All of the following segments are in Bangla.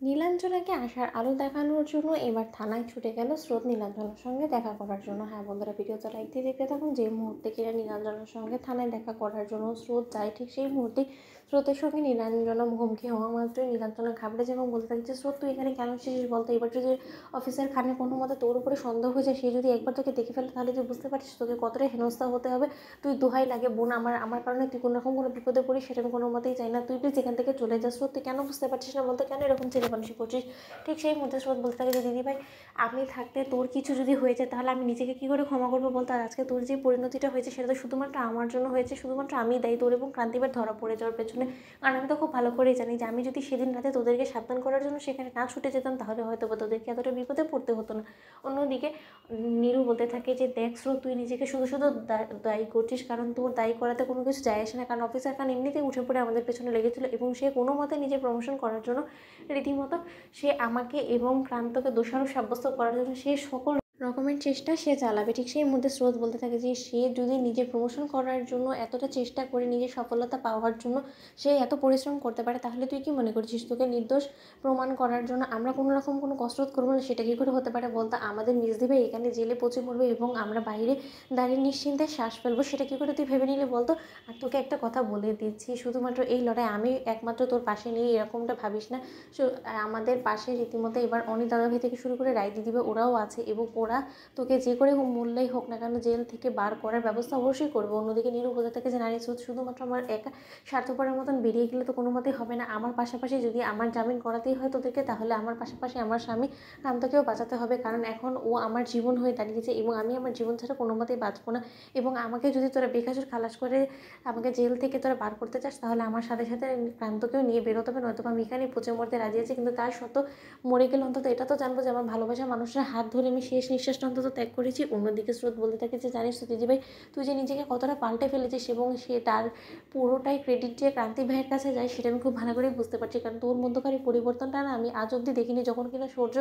নীলাঞ্জনাকে আশার আলো দেখানোর জন্য এবার থানায় ছুটে গেল স্রোত নীলাঞ্জনার সঙ্গে দেখা করার জন্য। হ্যাঁ বন্ধুরা, ভিডিওটা লাইক দিয়ে দেখতে থাকুন। যে মুহূর্তে কিনা নীলাঞ্জনার সঙ্গে থানায় দেখা করার জন্য স্রোত যায়, ঠিক সেই মুহূর্তেই স্রোতের সঙ্গে নীলাঞ্জনা মুখোমুখি হওয়া মাত্রই নীলাঞ্জনা ঘাবড়ে যায় এবং বলতে থাকে যে স্রোত, তুই এখানে কেন এসেছিস বলতো? এবার যদি অফিসার খানের কোনো মতে তোর উপরে সন্দেহ হয়ে যায়, সে যদি একবার তোকে দেখে ফেলে, তাহলে তুই বুঝতে পারছিস তোকে কতটা হেনস্থা হতে হবে। তুই দোহাই লাগে বোন, আমার আমার কারণে তুই কোনো রকম কোনো বিপদে পড়িস, সেটা আমি কোনো মতেই চাই না। তুই প্লিজ এখান থেকে চলে যাস। স্রোত, তুই কেন বুঝতে পারছিস না বলতে? কেন এরকম ছেলে মানুষই করছিস? ঠিক সেই মুহূর্তে স্রোত বলতে থাকে যে দিদিভাই, আমি থাকতে তোর কিছু যদি হয়ে যায় তাহলে আমি নিজেকে কী করে ক্ষমা করবো বলতো? আর আজকে তোর যে পরিণতিটা হয়েছে সেটা তো শুধুমাত্র আমার জন্য হয়েছে, শুধুমাত্র আমি দায়ী তোর এবং ক্রান্তিবার ধরা পড়ে যাওয়ার পেছনে। কারণ আমি তো খুব ভালো করেই জানি যে আমি যদি সেদিন রাতে তোদেরকে সাবধান করার জন্য সেখানে না ছুটে যেতাম, তাহলে হয়তো বা তোদেরকে এতটা বিপদে পড়তে হতো না। অন্যদিকে নীরু বলতে থাকে যে দেখ স্রোত, তুই নিজেকে শুধু শুধু দায়ী করছিস, কারণ তোর দায়ী করাতে কোনো কিছু যায় আসে না। কারণ অফিসার খান এমনিতেই উঠে পড়ে আমাদের পেছনে লেগেছিল এবং সে কোনো মতে নিজের প্রমোশন করার জন্য রীতিমতো সে আমাকে এবং ক্রান্তকে দোষারোপ সাব্যস্ত করার জন্য সে সকল রকমের চেষ্টা সে চালাবে। ঠিক সেই মধ্যে স্রোত বলতে থাকে যে সে যদি নিজের প্রমোশন করার জন্য এতটা চেষ্টা করে নিজের সফলতা পাওয়ার জন্য সে এত পরিশ্রম করতে পারে, তাহলে তুই কি মনে করছিস তোকে নির্দোষ প্রমাণ করার জন্য আমরা কোনো রকম কোনো কসরত করবো না? সেটা কী করে হতে পারে বলতো? আমাদের নিজ দিবে এখানে জেলে পচে পড়বে এবং আমরা বাইরে দাঁড়িয়ে নিশ্চিন্তে শ্বাস ফেলবো, সেটা কী করে তুই ভেবে নিলে বলতো? আর তোকে একটা কথা বলে দিচ্ছি, শুধুমাত্র এই লড়াই আমি একমাত্র তোর পাশে নেই এরকমটা ভাবিস না। আমাদের পাশে রীতিমতো এবার অনিক দাদাভাই থেকে শুরু করে রায় দিদিভাই ওরাও আছে এবং ওরা তোকে যে করে মূল্যই হোক না কেন জেল থেকে বার করার ব্যবস্থা অবশ্যই করবে। অন্যদিকে নীরু বলতে থাকে যে নারী শুধুমাত্র আমার একা স্বার্থপরের মতন বেরিয়ে গেলে তো কোনো মতেই হবে না। আমার পাশাপাশি যদি আমার জামিন করাতেই হয় তোদেরকে, তাহলে আমার পাশাপাশি আমার স্বামী কান্তকেও বাঁচাতে হবে, কারণ এখন ও আমার জীবন হয়ে দাঁড়িয়েছে এবং আমি আমার জীবন ছাড়া কোনো মতেই বাঁচবো না। এবং আমাকে যদি তোরা বেকাসুর খালাস করে আমাকে জেল থেকে তোরা বার করতে চাস, তাহলে আমার সাথে সাথে ক্রান্তকেও নিয়ে বেরোতে হবে, নয়তো আমি এখানেই পচে মরতে রাজি আছি। কিন্তু তার সত্ত্বেও মরে গেলে অন্তত এটা তো জানবো যে আমার ভালোবাসা মানুষের হাত ধরে আমি শেষ নিঃশ্বাসটা অন্তত ত্যাগ করেছি। অন্যদিকে স্রোত বলতে থাকে যে জানিস তো দিদিভাই, তুই যে নিজেকে কতটা পাল্টে ফেলেছিস এবং সে তার পুরোটাই ক্রেডিট যে ক্রান্তি ভাইয়ের কাছে যায়, সেটা আমি খুব ভালো করেই বুঝতে পারছি। কারণ তোর মধ্যকার এই পরিবর্তনটা না আমি আজ অবধি দেখিনি। যখন কিনা সূর্য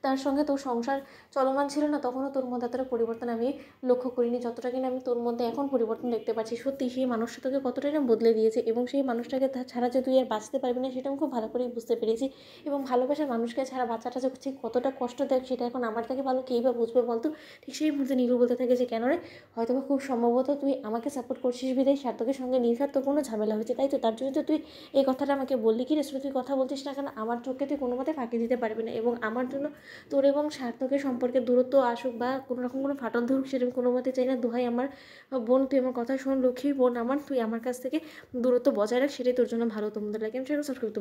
তার সঙ্গে তোর সংসার চলমান ছিল না, তখনও তোর মধ্যে এতটা পরিবর্তন আমি লক্ষ্য করিনি, যতটা কিনা আমি তোর মধ্যে এখন পরিবর্তন দেখতে পাচ্ছি। সত্যি সেই মানুষটা তোকে কতটাই না বদলে দিয়েছে এবং সেই মানুষটাকে ছাড়া যে তুই আর বাঁচতে পারবি না, সেটা আমি খুব ভালো করেই বুঝতে পেরেছি। এবং ভালোবাসার মানুষকে ছাড়া বাচ্চাটা যে ঠিক কতটা কষ্ট দেয়, সেটা এখন আমার থেকে ভালো কেই বা বুঝবে বলতো? ঠিক সেই মুহূর্তে নীরু বলতে থাকে যে কেন রে, হয়তো বা খুব সম্ভবত তুই আমাকে সাপোর্ট করছিস বিধায় সার্থকের সঙ্গে নির্ঘাত তোর কোনো ঝামেলা হয়েছে, তাই তো? তার জন্য তো তুই এই কথাটা আমাকে বললি। কি রে শ্রুতি, তুই কথা বলছিস না কেন? আমার চোখে তুই কোনো মতে ফাঁকি দিতে পারবি না এবং আমার জন্য তোর এবং সার্থকের সম্পর্কে দূরত্ব আসুক বা কোনো রকম কোনো ফাটল ধরুক, সেটা আমি কোনো মতে চাই না। দোহাই আমার বোন, তুই আমার কথা শোন, লক্ষ্মী বোন আমার, তুই আমার কাছ থেকে দূরত্ব বজায় রাখ, সেটাই তোর জন্য ভালো। তোমাদের লাগে আমি সেটা সাবস্ক্রাইব করতে